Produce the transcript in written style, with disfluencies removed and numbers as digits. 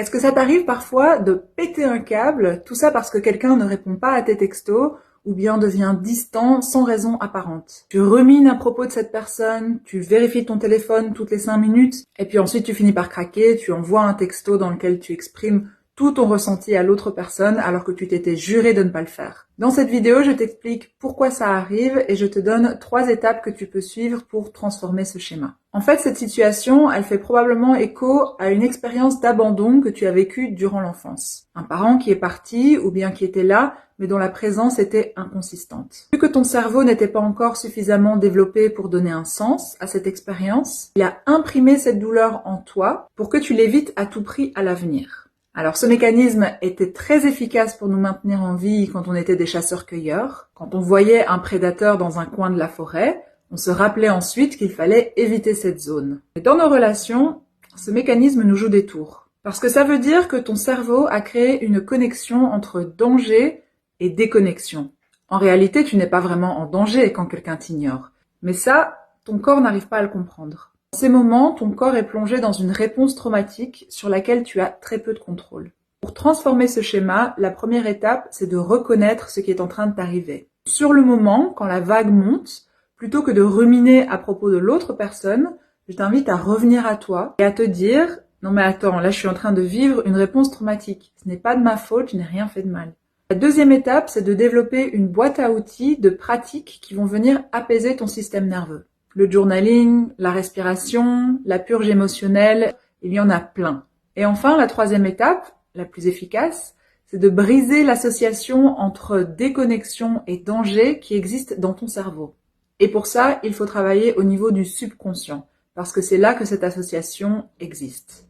Est-ce que ça t'arrive parfois de péter un câble, tout ça parce que quelqu'un ne répond pas à tes textos ou bien devient distant sans raison apparente? Tu rumines à propos de cette personne, tu vérifies ton téléphone toutes les 5 minutes et puis ensuite tu finis par craquer, tu envoies un texto dans lequel tu exprimes tout ton ressenti à l'autre personne alors que tu t'étais juré de ne pas le faire. Dans cette vidéo, je t'explique pourquoi ça arrive et je te donne 3 étapes que tu peux suivre pour transformer ce schéma. En fait, cette situation, elle fait probablement écho à une expérience d'abandon que tu as vécue durant l'enfance. Un parent qui est parti ou bien qui était là, mais dont la présence était inconsistante. Vu que ton cerveau n'était pas encore suffisamment développé pour donner un sens à cette expérience, il a imprimé cette douleur en toi pour que tu l'évites à tout prix à l'avenir. Alors ce mécanisme était très efficace pour nous maintenir en vie quand on était des chasseurs-cueilleurs. Quand on voyait un prédateur dans un coin de la forêt, on se rappelait ensuite qu'il fallait éviter cette zone. Et dans nos relations, ce mécanisme nous joue des tours. Parce que ça veut dire que ton cerveau a créé une connexion entre danger et déconnexion. En réalité, tu n'es pas vraiment en danger quand quelqu'un t'ignore. Mais ça, ton corps n'arrive pas à le comprendre. Dans ces moments, ton corps est plongé dans une réponse traumatique sur laquelle tu as très peu de contrôle. Pour transformer ce schéma, la première étape, c'est de reconnaître ce qui est en train de t'arriver. Sur le moment, quand la vague monte, plutôt que de ruminer à propos de l'autre personne, je t'invite à revenir à toi et à te dire « Non mais attends, là je suis en train de vivre une réponse traumatique. Ce n'est pas de ma faute, je n'ai rien fait de mal. » La deuxième étape, c'est de développer une boîte à outils de pratiques qui vont venir apaiser ton système nerveux. Le journaling, la respiration, la purge émotionnelle, il y en a plein. Et enfin, la troisième étape, la plus efficace, c'est de briser l'association entre déconnexion et danger qui existe dans ton cerveau. Et pour ça, il faut travailler au niveau du subconscient, parce que c'est là que cette association existe.